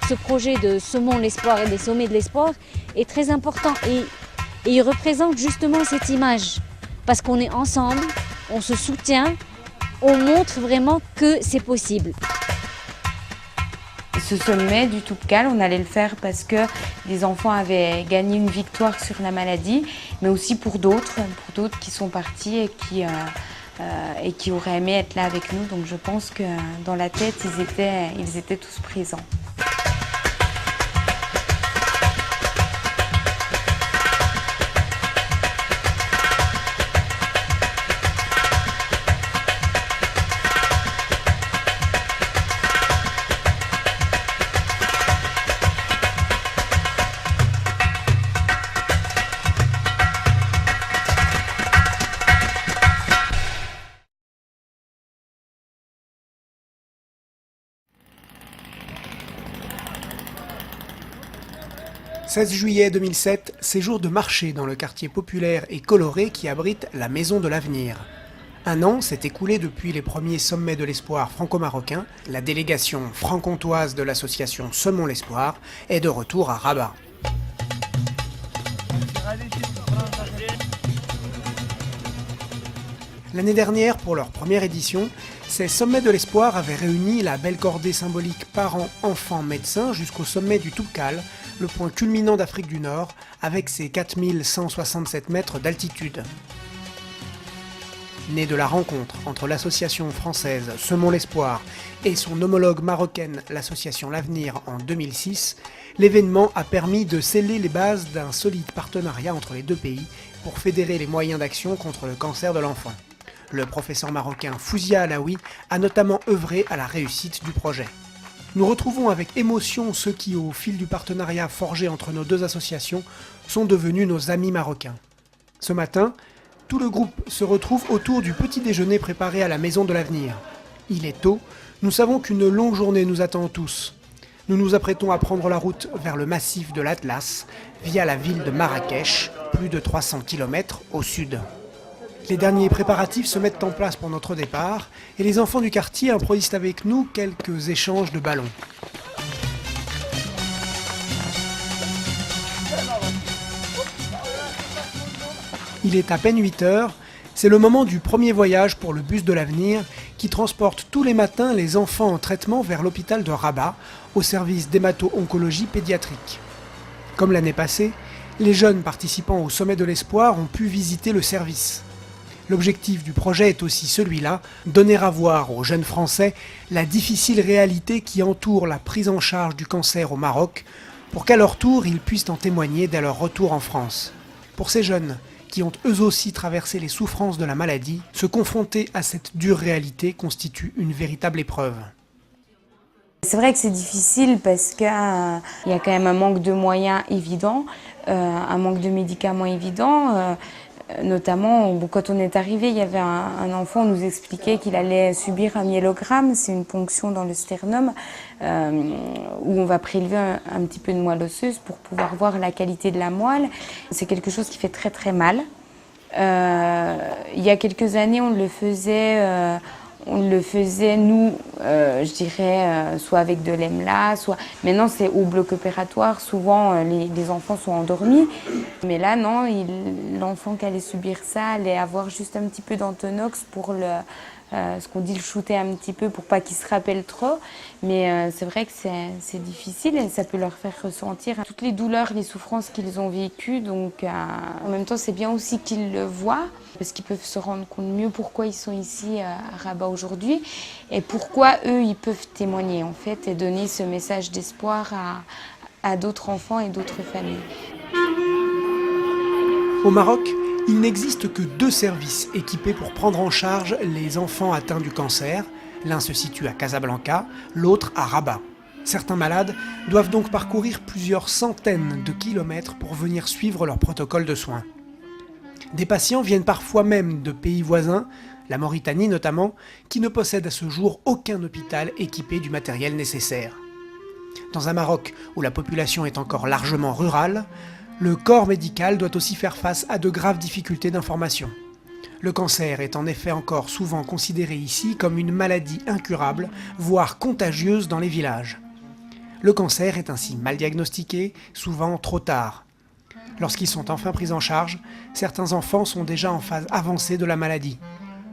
ce projet de Semons l'espoir et des sommets de l'espoir est très important et il représente justement cette image. Parce qu'on est ensemble, on se soutient, on montre vraiment que c'est possible. Ce sommet du Toubkal, on allait le faire parce que des enfants avaient gagné une victoire sur la maladie, mais aussi pour d'autres qui sont partis et qui auraient aimé être là avec nous. Donc je pense que dans la tête, ils étaient tous présents. « 16 juillet 2007, c'est jour de marché dans le quartier populaire et coloré qui abrite la Maison de l'Avenir. Un an s'est écoulé depuis les premiers sommets de l'espoir franco-marocain. La délégation franc-comtoise de l'association Semons l'espoir est de retour à Rabat. L'année dernière, pour leur première édition, ces sommets de l'espoir avaient réuni la belle cordée symbolique parents, enfants, médecins jusqu'au sommet du Toubkal, le point culminant d'Afrique du Nord, avec ses 4167 mètres d'altitude. Né de la rencontre entre l'association française Semons l'espoir et son homologue marocaine, l'association L'Avenir, en 2006, l'événement a permis de sceller les bases d'un solide partenariat entre les deux pays pour fédérer les moyens d'action contre le cancer de l'enfant. Le professeur marocain Fouzia Alaoui a notamment œuvré à la réussite du projet. Nous retrouvons avec émotion ceux qui, au fil du partenariat forgé entre nos deux associations, sont devenus nos amis marocains. Ce matin, tout le groupe se retrouve autour du petit déjeuner préparé à la Maison de l'Avenir. Il est tôt, nous savons qu'une longue journée nous attend tous. Nous nous apprêtons à prendre la route vers le massif de l'Atlas, via la ville de Marrakech, plus de 300 km au sud. Les derniers préparatifs se mettent en place pour notre départ et les enfants du quartier improvisent avec nous quelques échanges de ballons. Il est à peine 8 heures, c'est le moment du premier voyage pour le bus de l'Avenir qui transporte tous les matins les enfants en traitement vers l'hôpital de Rabat au service d'hémato-oncologie pédiatrique. Comme l'année passée, les jeunes participants au Sommet de l'Espoir ont pu visiter le service. L'objectif du projet est aussi celui-là, donner à voir aux jeunes Français la difficile réalité qui entoure la prise en charge du cancer au Maroc, pour qu'à leur tour ils puissent en témoigner dès leur retour en France. Pour ces jeunes, qui ont eux aussi traversé les souffrances de la maladie, se confronter à cette dure réalité constitue une véritable épreuve. C'est vrai que c'est difficile parce qu'il y a quand même un manque de moyens évident, un manque de médicaments évident. Notamment, quand on est arrivé, il y avait un enfant, on nous expliquait qu'il allait subir un myélogramme, c'est une ponction dans le sternum, où on va prélever un petit peu de moelle osseuse pour pouvoir voir la qualité de la moelle. C'est quelque chose qui fait très très mal. Il y a quelques années, on le faisait nous, je dirais, soit avec de l'EMLA, soit... Maintenant, c'est au bloc opératoire. Souvent, les enfants sont endormis. Mais là, non, l'enfant qui allait subir ça allait avoir juste un petit peu d'Antonox pour ce qu'on dit, le shooter un petit peu pour pas qu'il se rappelle trop. Mais c'est vrai que c'est difficile et ça peut leur faire ressentir toutes les douleurs, les souffrances qu'ils ont vécues. Donc, en même temps, c'est bien aussi qu'ils le voient, parce qu'ils peuvent se rendre compte mieux pourquoi ils sont ici à Rabat aujourd'hui et pourquoi eux, ils peuvent témoigner en fait et donner ce message d'espoir à d'autres enfants et d'autres familles. Au Maroc, il n'existe que 2 services équipés pour prendre en charge les enfants atteints du cancer. L'un se situe à Casablanca, l'autre à Rabat. Certains malades doivent donc parcourir plusieurs centaines de kilomètres pour venir suivre leur protocole de soins. Des patients viennent parfois même de pays voisins, la Mauritanie notamment, qui ne possède à ce jour aucun hôpital équipé du matériel nécessaire. Dans un Maroc où la population est encore largement rurale, le corps médical doit aussi faire face à de graves difficultés d'information. Le cancer est en effet encore souvent considéré ici comme une maladie incurable, voire contagieuse dans les villages. Le cancer est ainsi mal diagnostiqué, souvent trop tard. Lorsqu'ils sont enfin pris en charge, certains enfants sont déjà en phase avancée de la maladie.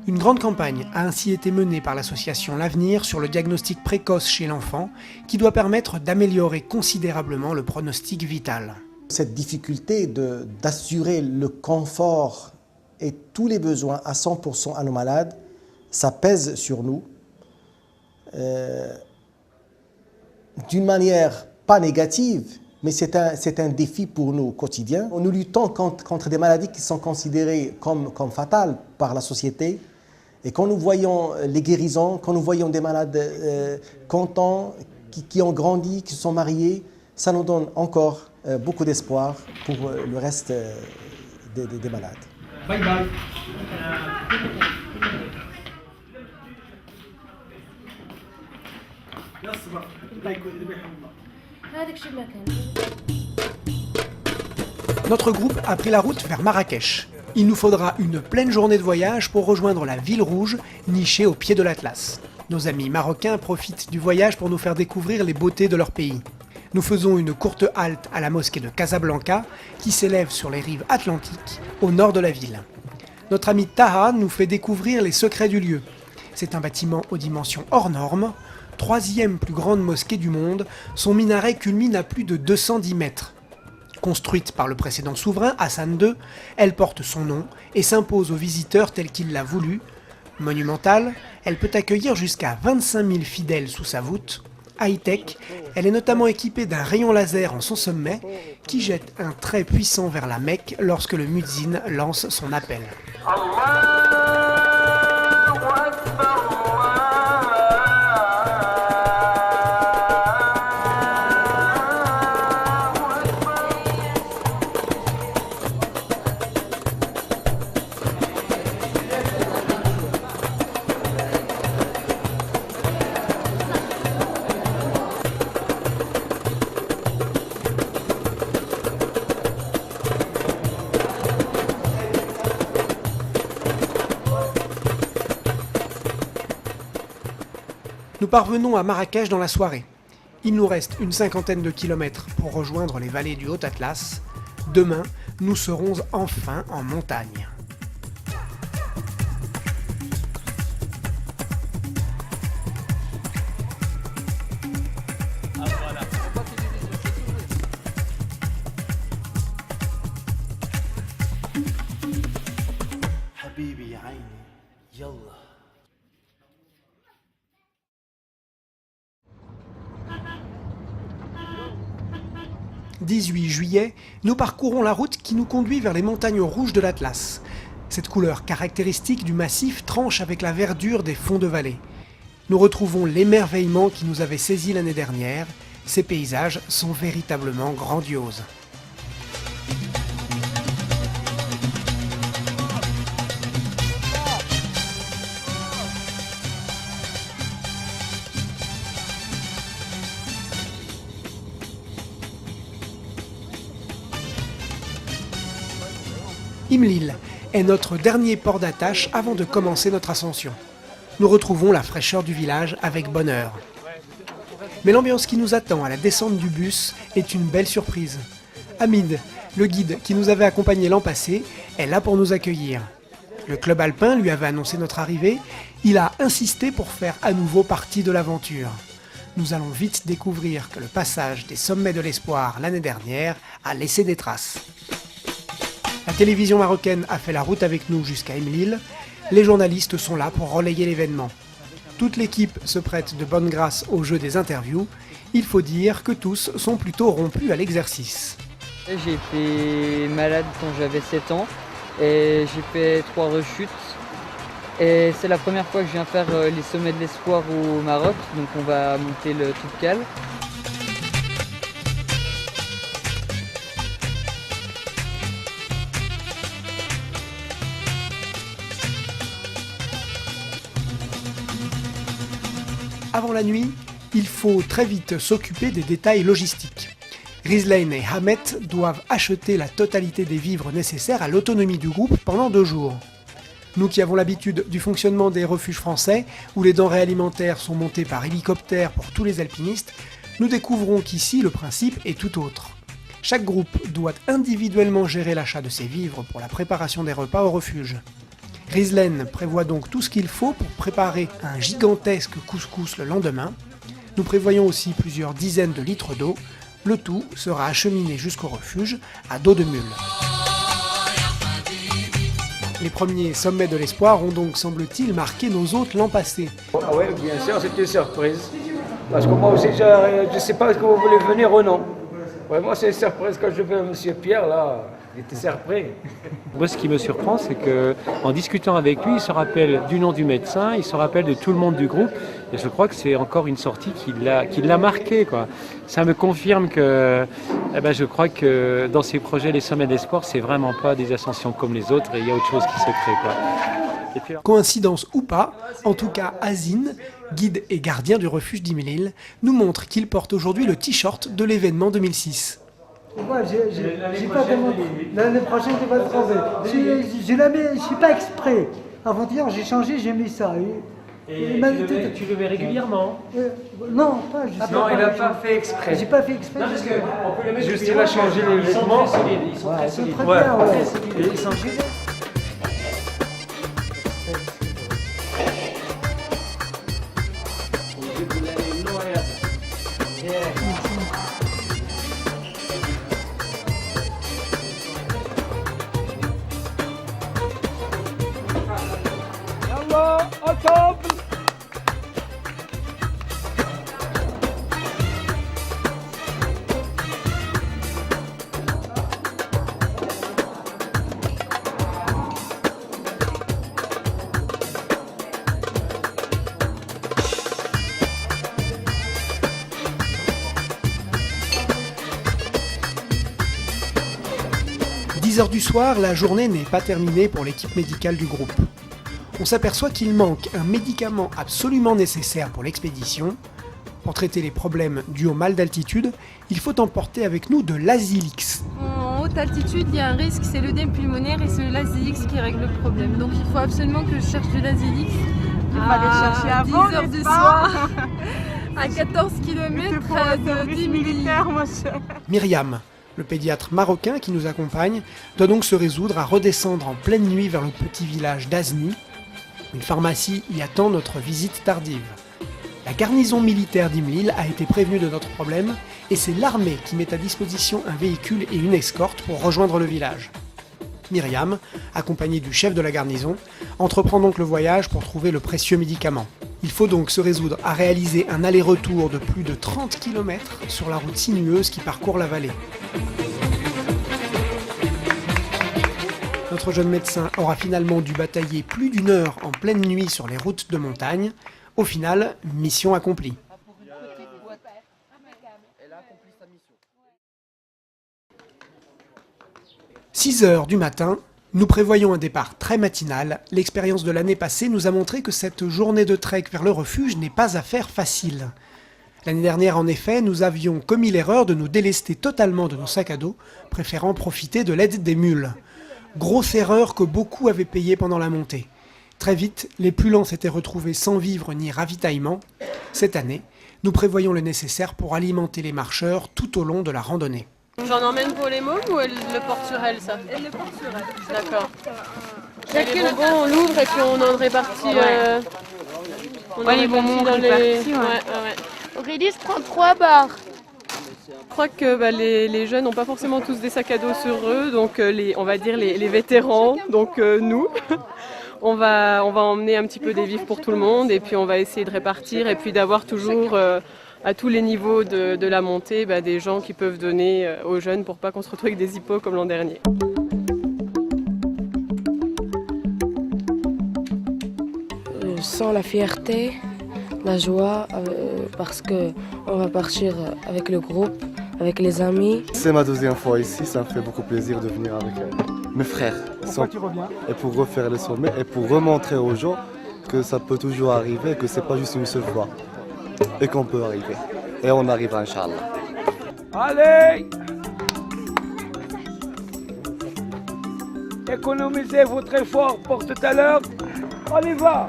Une grande campagne a ainsi été menée par l'association L'Avenir sur le diagnostic précoce chez l'enfant, qui doit permettre d'améliorer considérablement le pronostic vital. Cette difficulté d'assurer le confort et tous les besoins à 100% à nos malades, ça pèse sur nous d'une manière pas négative, mais c'est un défi pour nous quotidien. Nous luttons contre des maladies qui sont considérées comme fatales par la société. Et quand nous voyons les guérisons, quand nous voyons des malades contents, qui ont grandi, qui se sont mariés, ça nous donne encore beaucoup d'espoir pour le reste des malades. Bye bye. Notre groupe a pris la route vers Marrakech. Il nous faudra une pleine journée de voyage pour rejoindre la ville rouge, nichée au pied de l'Atlas. Nos amis marocains profitent du voyage pour nous faire découvrir les beautés de leur pays. Nous faisons une courte halte à la mosquée de Casablanca, qui s'élève sur les rives atlantiques, au nord de la ville. Notre ami Taha nous fait découvrir les secrets du lieu. C'est un bâtiment aux dimensions hors normes, 3e plus grande mosquée du monde, son minaret culmine à plus de 210 mètres. Construite par le précédent souverain, Hassan II, elle porte son nom et s'impose aux visiteurs tel qu'il l'a voulu. Monumentale, elle peut accueillir jusqu'à 25 000 fidèles sous sa voûte. High-tech, elle est notamment équipée d'un rayon laser en son sommet qui jette un trait puissant vers la Mecque lorsque le muezzin lance son appel. Nous parvenons à Marrakech dans la soirée. Il nous reste une 50aine de kilomètres pour rejoindre les vallées du Haut-Atlas. Demain, nous serons enfin en montagne. حبيبي يا عيني يلا 18 juillet, nous parcourons la route qui nous conduit vers les montagnes rouges de l'Atlas. Cette couleur caractéristique du massif tranche avec la verdure des fonds de vallée. Nous retrouvons l'émerveillement qui nous avait saisi l'année dernière. Ces paysages sont véritablement grandioses. Imlil est notre dernier port d'attache avant de commencer notre ascension. Nous retrouvons la fraîcheur du village avec bonheur. Mais l'ambiance qui nous attend à la descente du bus est une belle surprise. Hamid, le guide qui nous avait accompagnés l'an passé, est là pour nous accueillir. Le club alpin lui avait annoncé notre arrivée, il a insisté pour faire à nouveau partie de l'aventure. Nous allons vite découvrir que le passage des sommets de l'espoir l'année dernière a laissé des traces. La télévision marocaine a fait la route avec nous jusqu'à Imlil. Les journalistes sont là pour relayer l'événement. Toute l'équipe se prête de bonne grâce au jeu des interviews. Il faut dire que tous sont plutôt rompus à l'exercice. J'ai été malade quand j'avais 7 ans et j'ai fait 3 rechutes. Et c'est la première fois que je viens faire les sommets de l'espoir au Maroc, donc on va monter le Toubkal. Avant la nuit, il faut très vite s'occuper des détails logistiques. Rizlaine et Hamet doivent acheter la totalité des vivres nécessaires à l'autonomie du groupe pendant 2 jours. Nous qui avons l'habitude du fonctionnement des refuges français, où les denrées alimentaires sont montées par hélicoptère pour tous les alpinistes, nous découvrons qu'ici le principe est tout autre. Chaque groupe doit individuellement gérer l'achat de ses vivres pour la préparation des repas au refuge. Rizlen prévoit donc tout ce qu'il faut pour préparer un gigantesque couscous le lendemain. Nous prévoyons aussi plusieurs dizaines de litres d'eau. Le tout sera acheminé jusqu'au refuge à dos de mule. Les premiers sommets de l'espoir ont donc, semble-t-il, marqué nos hôtes l'an passé. Ah oui, bien sûr, c'est une surprise. Parce que moi aussi, je ne sais pas est-ce que vous voulez venir ou non. Vraiment, c'est une surprise quand je vois M. Pierre, là, il était surpris. Moi, ce qui me surprend, c'est qu'en discutant avec lui, il se rappelle du nom du médecin, il se rappelle de tout le monde du groupe. Et je crois que c'est encore une sortie qui l'a marqué, quoi. Ça me confirme que je crois que dans ces projets, les sommets d'espoir, c'est vraiment pas des ascensions comme les autres et il y a autre chose qui se crée, quoi. Et puis, coïncidence ou pas, en tout cas, Azine, guide et gardien du refuge d'Imlil, nous montre qu'il porte aujourd'hui le t-shirt de l'événement 2006. Moi, j'ai pas demandé. L'année prochaine, tu vas le trouver. Je la mets, je suis pas exprès. Avant-hier, j'ai changé, j'ai mis ça. Et tu le mets régulièrement? Non, pas juste. Non, il n'a pas fait exprès. J'ai pas fait exprès. Non, parce qu'on peut les mettre juste il a changé les vêtements. Ils sont très solides. Très bien, ouais. Et ils sont gilets. Ensemble. 10h du soir, la journée n'est pas terminée pour l'équipe médicale du groupe. On s'aperçoit qu'il manque un médicament absolument nécessaire pour l'expédition. Pour traiter les problèmes dus au mal d'altitude, il faut emporter avec nous de l'Azilix. En haute altitude, il y a un risque, c'est l'œdème pulmonaire et c'est l'Azilix qui règle le problème. Donc il faut absolument que je cherche de l'Azilix. Il va aller chercher avant 10h du soir, à 14 km de 10 militaires, moi je... Myriam, le pédiatre marocain qui nous accompagne, doit donc se résoudre à redescendre en pleine nuit vers le petit village d'Azni. Une pharmacie y attend notre visite tardive. La garnison militaire d'Imlil a été prévenue de notre problème et c'est l'armée qui met à disposition un véhicule et une escorte pour rejoindre le village. Myriam, accompagnée du chef de la garnison, entreprend donc le voyage pour trouver le précieux médicament. Il faut donc se résoudre à réaliser un aller-retour de plus de 30 km sur la route sinueuse qui parcourt la vallée. Notre jeune médecin aura finalement dû batailler plus d'1 heure en pleine nuit sur les routes de montagne. Au final, mission accomplie. 6h du matin, nous prévoyons un départ très matinal. L'expérience de l'année passée nous a montré que cette journée de trek vers le refuge n'est pas affaire facile. L'année dernière, en effet, nous avions commis l'erreur de nous délester totalement de nos sacs à dos, préférant profiter de l'aide des mules. Grosse erreur que beaucoup avaient payée pendant la montée. Très vite, les plus lents s'étaient retrouvés sans vivres ni ravitaillement. Cette année, nous prévoyons le nécessaire pour alimenter les marcheurs tout au long de la randonnée. J'en emmène pour les mômes ou elle le porte sur elle, ça? Elle le porte sur elle. D'accord. Les bonbons, on l'ouvre et puis on en répartit. Les bonbons, on répartit, Aurélie se prend 3 barres. Je crois que les jeunes n'ont pas forcément tous des sacs à dos sur eux, donc on va dire les vétérans, donc nous. On va emmener un petit peu des vivres pour tout le monde et puis on va essayer de répartir et puis d'avoir toujours à tous les niveaux de la montée des gens qui peuvent donner aux jeunes pour pas qu'on se retrouve avec des hippos comme l'an dernier. Je sens la fierté, la joie parce qu'on va partir avec le groupe, avec les amis. C'est ma 2e fois ici, ça me fait beaucoup plaisir de venir avec mes frères. Pourquoi tu reviens? Et pour refaire le sommet et pour remontrer aux gens que ça peut toujours arriver, que c'est pas juste une seule fois et qu'on peut arriver. Et on arrivera, Inch'Allah. Allez! Économisez votre effort pour tout à l'heure. On y va!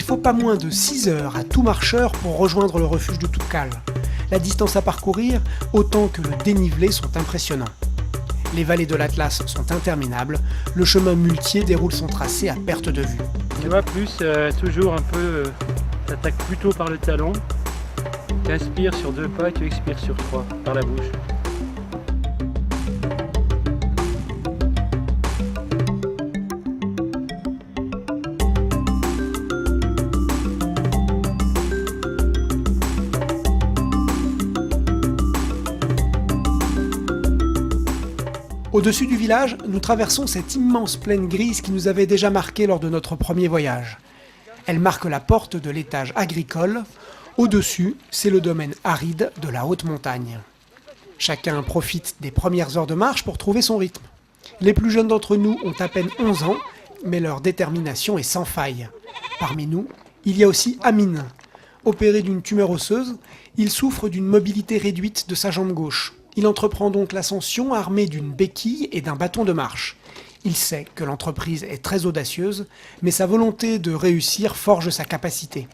Il faut pas moins de 6 heures à tout marcheur pour rejoindre le refuge de Toubkal. La distance à parcourir, autant que le dénivelé sont impressionnants. Les vallées de l'Atlas sont interminables, le chemin muletier déroule son tracé à perte de vue. Tu vois, plus toujours un peu, t'attaques plutôt par le talon, tu inspires sur 2 pas et tu expires sur 3 par la bouche. Au-dessus du village, nous traversons cette immense plaine grise qui nous avait déjà marqué lors de notre premier voyage. Elle marque la porte de l'étage agricole. Au-dessus, c'est le domaine aride de la haute montagne. Chacun profite des premières heures de marche pour trouver son rythme. Les plus jeunes d'entre nous ont à peine 11 ans, mais leur détermination est sans faille. Parmi nous, il y a aussi Amine. Opéré d'une tumeur osseuse, il souffre d'une mobilité réduite de sa jambe gauche. Il entreprend donc l'ascension armé d'une béquille et d'un bâton de marche. Il sait que l'entreprise est très audacieuse, mais sa volonté de réussir forge sa capacité.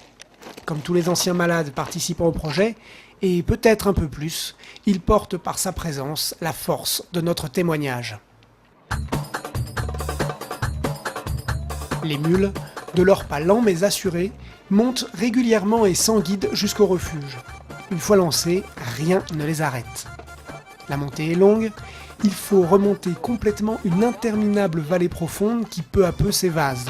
Comme tous les anciens malades participant au projet, et peut-être un peu plus, il porte par sa présence la force de notre témoignage. Les mules, de leur pas lent mais assuré, montent régulièrement et sans guide jusqu'au refuge. Une fois lancés, rien ne les arrête. La montée est longue, il faut remonter complètement une interminable vallée profonde qui peu à peu s'évase.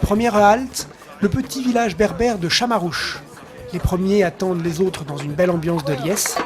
Première halte, le petit village berbère de Chamarouche. Les premiers attendent les autres dans une belle ambiance de liesse.